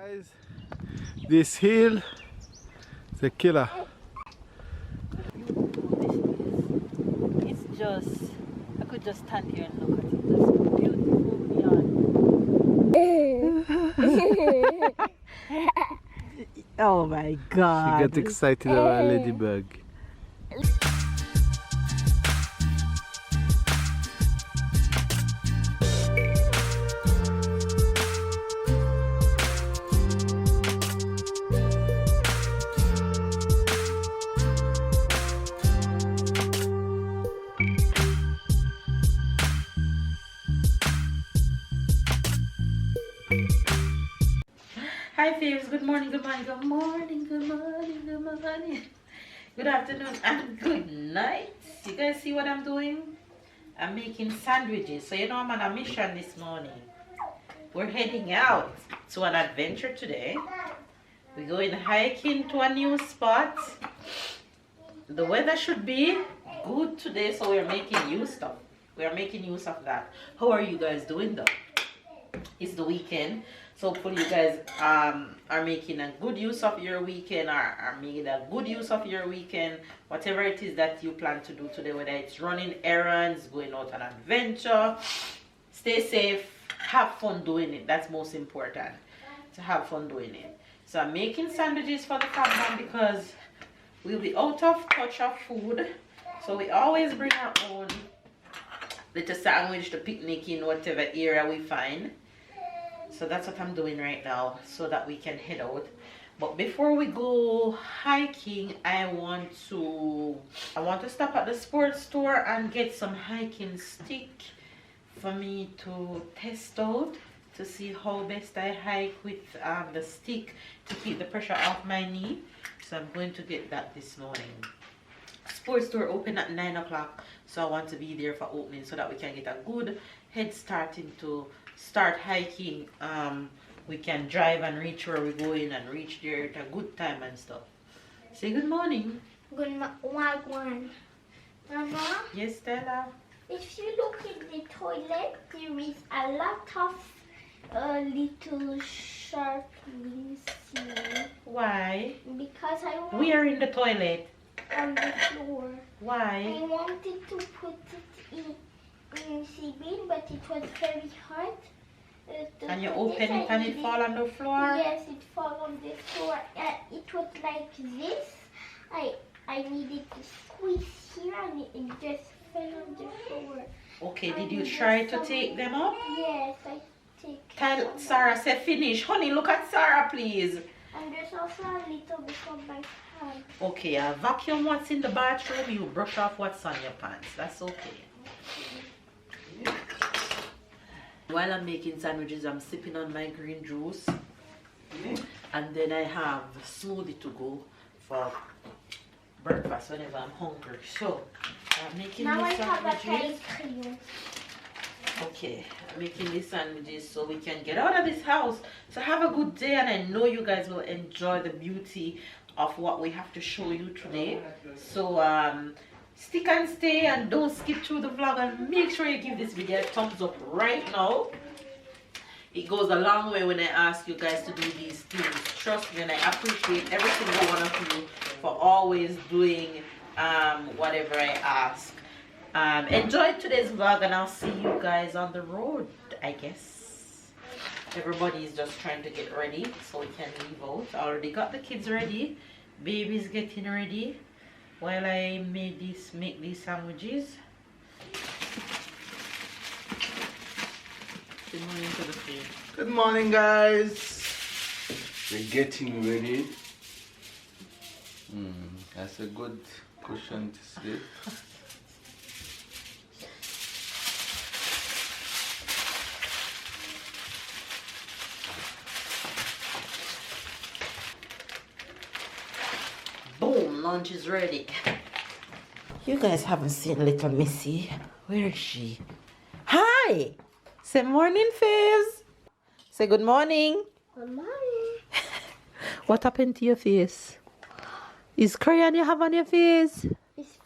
Guys, this hill is a killer. It's just, I could just stand here and look at it. It's beautiful beyond. Oh my God. She got excited about a ladybug. Hi Faves, good morning, good morning, good morning, good morning, good morning. Good afternoon and good night. You guys see what I'm doing? I'm making sandwiches. So you know I'm on a mission this morning. We're heading out to an adventure today. We're going hiking to a new spot. The weather should be good today, so we're making use of. We're making use of that. How are you guys doing though? It's the weekend, so hopefully you guys are making a good use of your weekend, or are making a good use of your weekend, whatever it is that you plan to do today, whether it's running errands, going out on an adventure. Stay safe, have fun doing it. That's most important, to have fun doing it. So I'm making sandwiches for the family because we'll be out of touch of food, so we always bring our own little sandwich to picnic in whatever area we find. So that's what I'm doing right now, so that we can head out. But before we go hiking, I want to stop at the sports store and get some hiking stick for me to test out, to see how best I hike with the stick to keep the pressure off my knee. So I'm going to get that this morning. Sports store open at 9 o'clock, so I want to be there for opening so that we can get a good head start into start hiking. We can drive and reach where we're going and reach there at a good time and stuff. Say good morning. Good morning. Mama? Yes, Stella? If you look in the toilet, there is a lot of little sharklings here. Why? Because I want We are in the toilet. on the floor. Why? I wanted to put it in the bin, but it was very hard. And you open it and it fall on the floor? Yes, it fell on the floor. It was like this. I needed to squeeze here and it just fell on the floor. Okay, did you try to take them up? Yes, I take. Tell Sarah, say finish. Honey, look at Sarah, please. And there's also a little bit on my hand. Okay, I vacuum what's in the bathroom. You brush off what's on your pants. That's okay. While I'm making sandwiches, I'm sipping on my green juice. And then I have smoothie to go for breakfast whenever I'm hungry. So, I'm making Now I these have a sandwiches. ice cream. Okay, I'm making these sandwiches so we can get out of this house. So have a good day, and I know you guys will enjoy the beauty of what we have to show you today. So stick and stay and don't skip through the vlog, and make sure you give this video a thumbs up right now. It goes a long way when I ask you guys to do these things. Trust me, and I appreciate every single one of you for always doing whatever I ask. Enjoy today's vlog, and I'll see you guys on the road, I guess. Everybody is just trying to get ready so we can leave out. I already got the kids ready. Baby's getting ready while I make these sandwiches. Good morning to the field. Good morning, guys. We're getting ready. That's a good cushion to sleep. Boom, lunch is ready. You guys haven't seen little Missy. Where is she? Hi! Say morning, Faves. Say good morning. Good morning. What happened to your face? Is crayon you have on your face? It's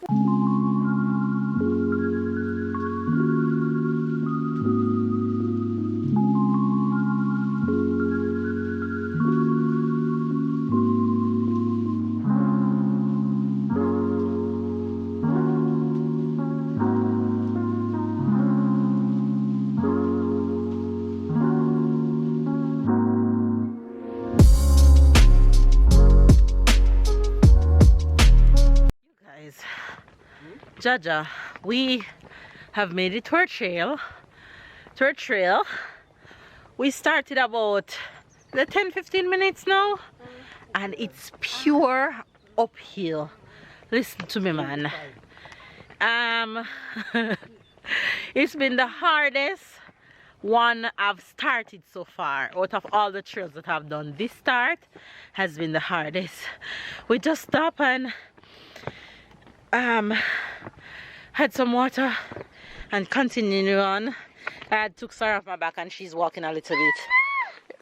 Jaja, we have made it to our trail. We started about the 10-15 minutes now, and it's pure uphill. Listen to me, man. It's been the hardest one I've started so far. Out of all the trails that I've done, this start has been the hardest. We just stopped and had some water and continued on. I took Sarah off my back and she's walking a little bit.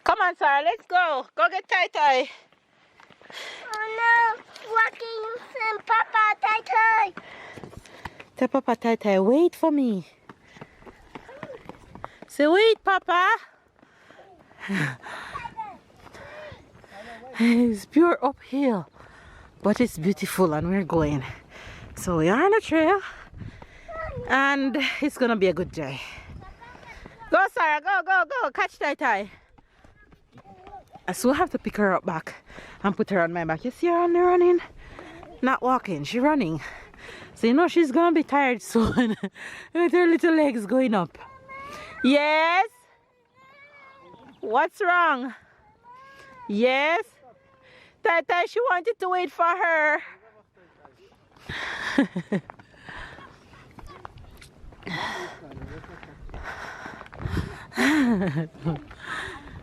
Come on, Sarah, let's go. Go get Tai. Oh no, walking some Papa Tai. Tell Papa Tai, wait for me. Say, wait, Papa. It's pure uphill, but it's beautiful and we're going. So we are on the trail and it's gonna be a good day. Go, Sarah, go, catch Tai. So I have to pick her up back and put her on my back. You see her on there running? Not walking, she's running. So you know she's gonna be tired soon with her little legs going up. Yes? What's wrong? Yes? Tai, she wanted to wait for her.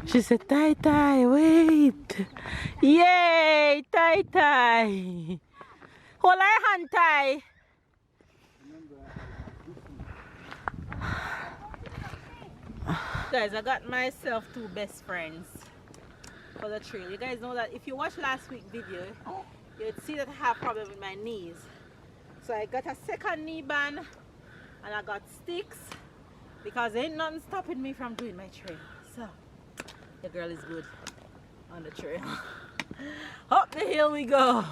She said, Tai, wait. Yay, Tai. Hold her hand, Tai. Guys, I got myself 2 best friends for the trail. You guys know that if you watch last week's video, you'd see that I have problem with my knees. So I got a second knee band and I got sticks because ain't nothing stopping me from doing my trail. So the girl is good on the trail. Up the hill we go.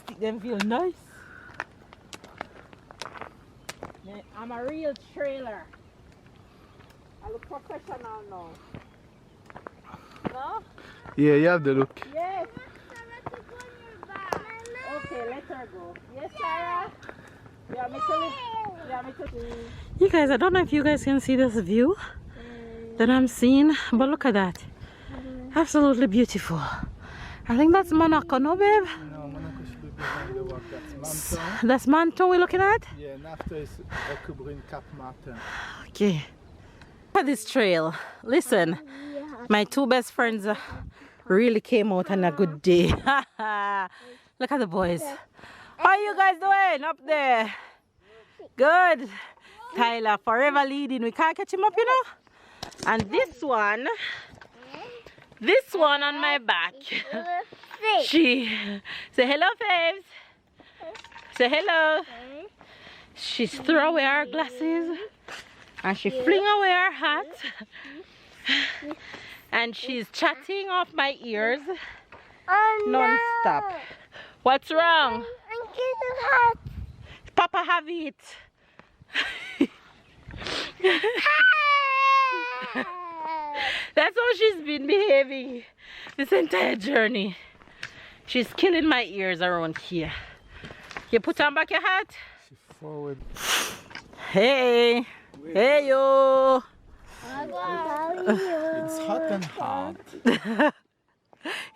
Stick them feel nice. I'm a real trailer. I look professional now. No? Yeah, you have the look. Yes. Okay, let her go. Yes, Sarah. You guys, I don't know if you guys can see this view that I'm seeing, but look at that. Absolutely beautiful. I think that's Monaco, no, babe? No, Monaco should be behind the walk. That's Manton. That's Manton we're looking at? Yeah, and after is Ocubrin Cap Martin. Okay. Look at this trail. Listen, my 2 best friends really came out on a good day. Look at the boys. How are you guys doing up there? Good. Tyler forever leading. We can't catch him up, you know. And this one on my back. She say hello, Faves. Say hello. She's throw away her glasses and she fling away her hat and she's chatting off my ears non-stop. What's wrong? Papa have it. That's how she's been behaving this entire journey. She's killing my ears around here. You put on back your hat? She's forward. Hey. Hey yo. It's hot and hard.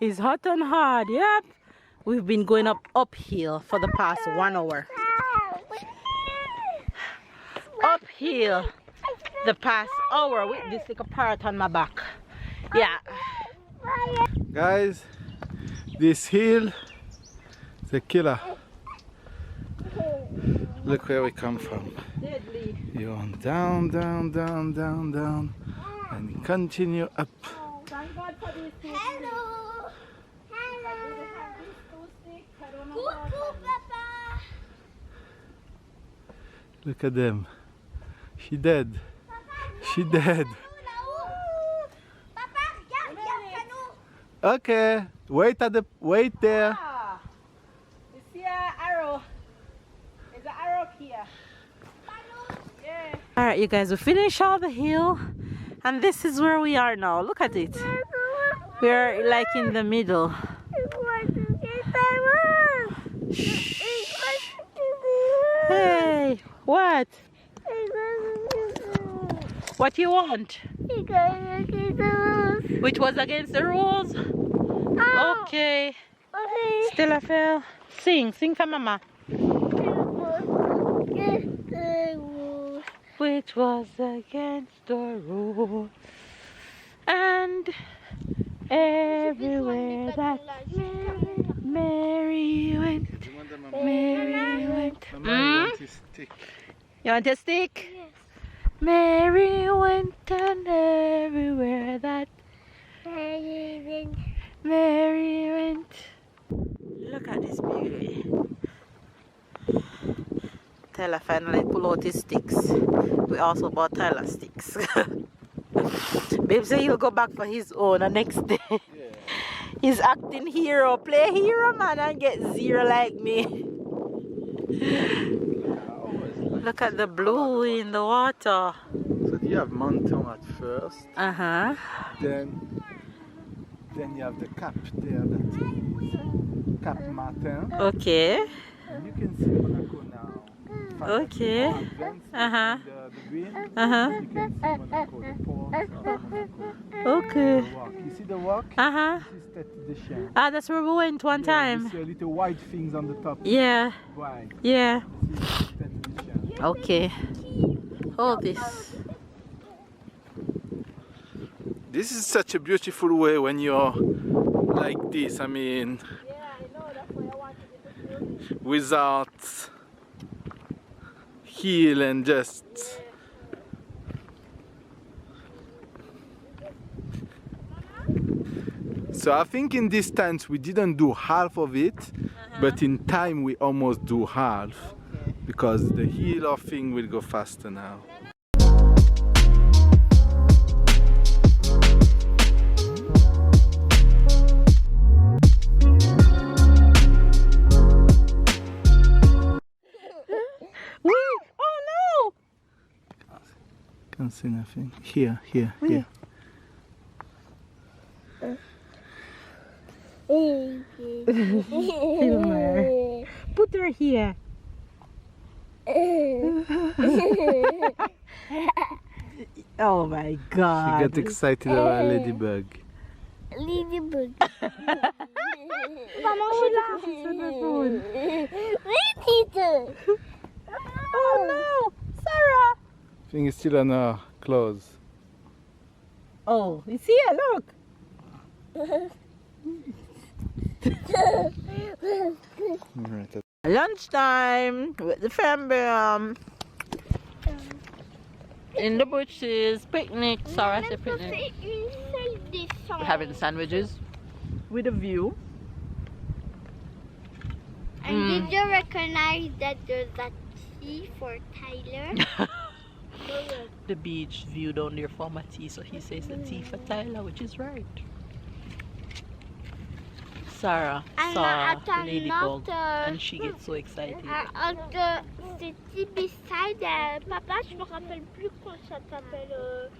It's hot and hard, yep. We've been going uphill for the past 1 hour. Uphill the past hour with this little parrot on my back. Yeah. Guys, this hill is a killer. Look where we come from. Deadly. You're on down, and continue up. Oh, thank God for these 2 sticks. Look at them. She dead. She dead. Okay. Wait there. Ah, you see an arrow? There's an arrow here. Yeah. Alright, you guys, we finished all the hill and this is where we are now. Look at it. We're like in the middle. Shh. Hey, what? What you want? Which was against the rules? Okay. Delaveaus, sing for mama. Which was against the rules. And everywhere that Mary went. You want a stick? Yes. Mary went and everywhere that Mary went. Look at this beauty. Tyler finally pull out his sticks. We also bought Tyler sticks. Babe said he'll go back for his own the next day. Yeah. He's acting hero. Play hero, man, and get 0 like me. Look at the blue in the water. So you have mountain at first. Uh-huh. Then you have the cap there, that Cap Martin. Okay. And you can see Monaco now. Okay. Uh-huh. The green. Uh-huh. You can see Monaco, the port of Monaco. Okay. The walk. You see the walk? Uh-huh. This is Tête de Chien. Ah, that's where we went one time. You see a little white things on the top. Yeah. Why? Yeah. This is Tête de Chien. Okay. Hold this. This is such a beautiful way when you're like this. I mean, Yeah, I know, that's why I wanted it to without heel and just. So I think in distance we didn't do half of it, but in time we almost do half because the heel of thing will go faster now. Can't see nothing. Here. Put her here. Oh my God. She got excited about ladybug. Ladybug. Mama, she laughs on the phone. Oh no, Sarah. Thing is still on her clothes. Oh, you see it? Look. Right. Lunchtime with the family. In the bushes, picnic. Sarah said picnic. We're having sandwiches with a view. And did you recognize that there's that T for Tyler? The beach view down there for my T, so he says the T for Tyler, which is right. Sarah saw ladybug and she gets so excited. C'était beside papa, je me rappelle plus comment ça s'appelle.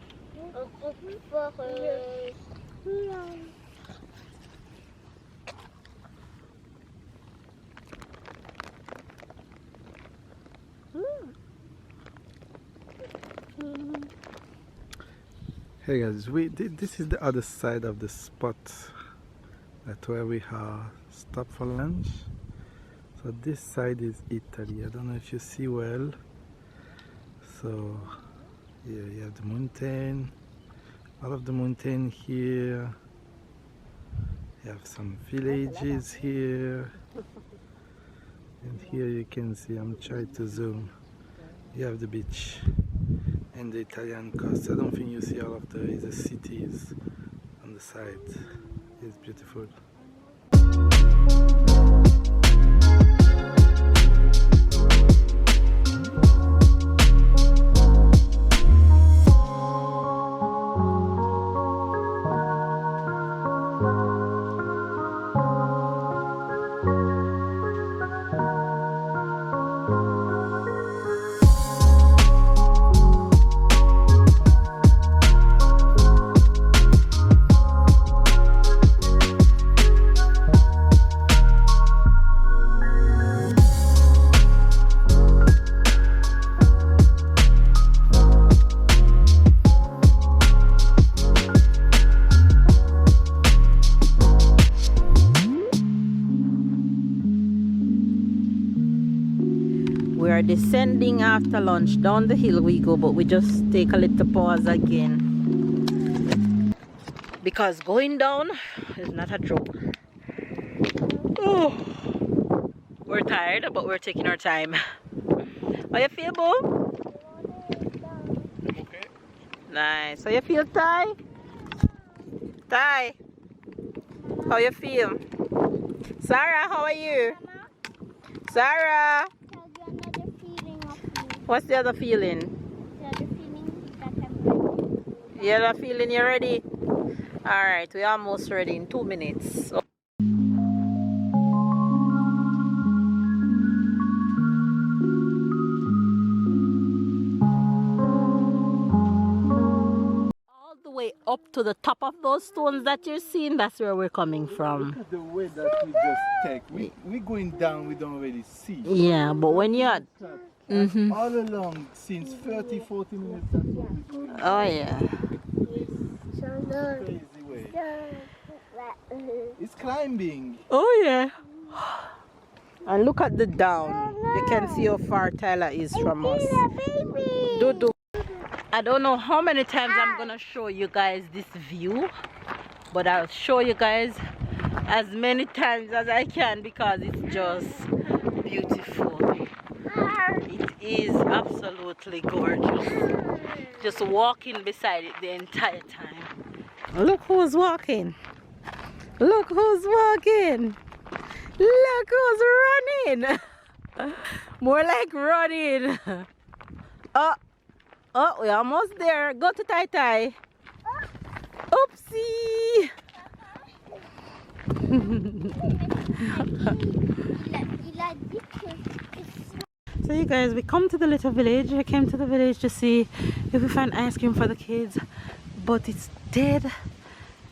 Hey guys, this is the other side of the spot. That's where we are stopped for lunch. So this side is Italy. I don't know if you see well. So here you have the mountain. All of the mountain here. You have some villages here. And here you can see, I'm trying to zoom. You have the beach and the Italian coast. I don't think you see all of the cities on the side. It's beautiful. are descending after lunch. Down the hill we go, but we just take a little pause again. Because going down is not a joke. Oh, we're tired, but we're taking our time. How you feel, boo? Okay. Nice. How you feel, Ty? Ty, how you feel? Sarah, how are you? Sarah, what's the other feeling? The other feeling that I'm ready. The other feeling you're ready? Alright, we're almost ready in 2 minutes. All the way up to the top of those stones that you're seeing, that's where we're coming from. Look at the way that we just take. We going down, we don't really see. Yeah, but when you're... All along, since 30-40 minutes, that's what we're doing. Oh yeah. Crazy way. It's climbing. Oh yeah. And look at the down. You can see how far Tyler is from us. Dudu. I don't know how many times I'm gonna show you guys this view, but I'll show you guys as many times as I can because it's just beautiful. It is absolutely gorgeous. Just walking beside it the entire time. Look who's walking. Look who's walking. Look who's running. More like running. Oh, we're almost there. Go to Tai Tai. Oopsie. So you guys, we come to the little village. I came to the village to see if we find ice cream for the kids, but it's dead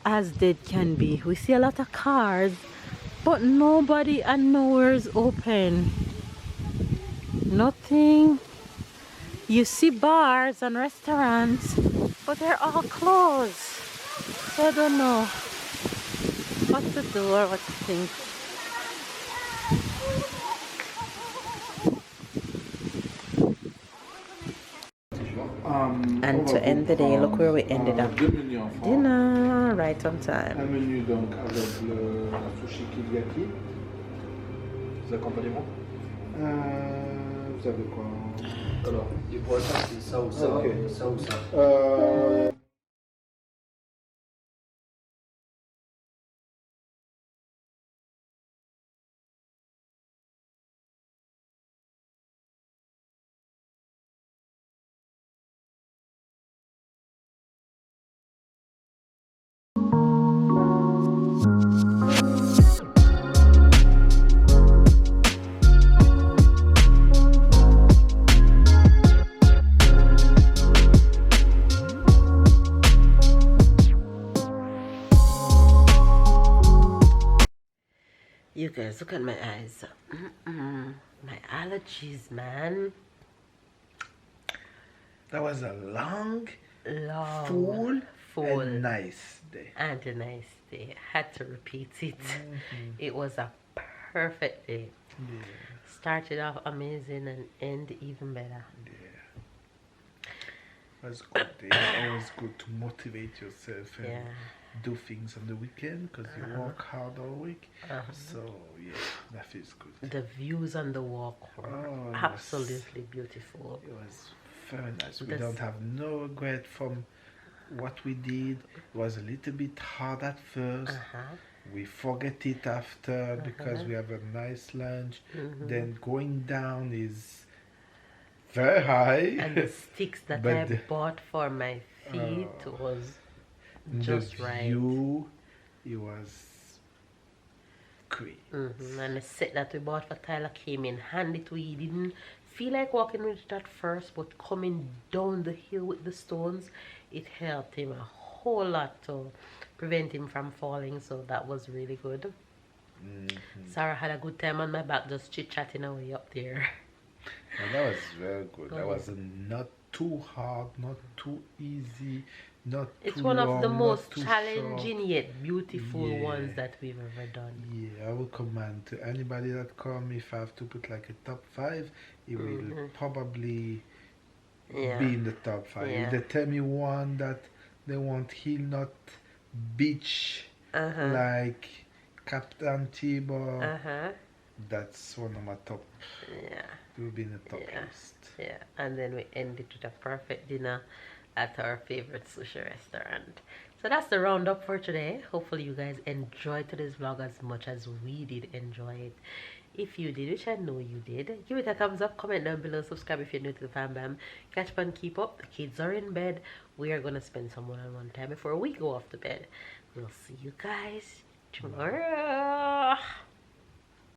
as dead can be. We see a lot of cars, but nobody and nowhere's open. Nothing. You see bars and restaurants, but they're all closed. So I don't know what to do or what to think. And to end the day, look where we ended up. Dinner right on time. Un menu donc avec le sushi kiriaki. Les accompagnements. Vous avez quoi? Alors, les poissons, c'est ça ou ça, Ok. ça ou ça. You guys, look at my eyes. My allergies, man. That was a long, Full and nice day. and a nice day. I had to repeat it. It was a perfect day. Yeah. Started off amazing and end even better. Yeah. It was a good day. It's always good to motivate yourself and Yeah. do things on the weekend because you work hard all week. So yeah, that feels good. The views on the walk were Oh, yes. absolutely beautiful. It was very nice. We This- don't have no regret from what we did. It was a little bit hard at first. We forget it after because we have a nice lunch. Then going down is very high. And the sticks that But I the- bought for my feet was And just the right. view, it was great. And the set that we bought for Tyler came in handy too. He didn't feel like walking with it at first, but coming down the hill with the stones, it helped him a whole lot to prevent him from falling. So that was really good. Sarah had a good time on my back, just chit-chatting away up there. And that was very good. That was not too hard, not too easy, not It's too one of long, the not most too challenging short. yet beautiful Yeah. ones that we've ever done. Yeah, I would recommend to anybody that come, if I have to put like a top 5, it will probably Yeah. be in the top 5. Yeah. If they tell me one that they want hill, not beach, like Captain Tibor, that's one of my top. Yeah. It will be in the top list. Yeah, and then we end it with a perfect dinner at our favorite sushi restaurant. So that's the roundup for today. Hopefully you guys enjoyed today's vlog as much as we did enjoy it. If you did, which I know you did, give it a thumbs up, comment down below, subscribe if you're new to the fam bam. Catch up and keep up. The kids are in bed. We are gonna spend some one-on-one time before we go off to bed. We'll see you guys tomorrow.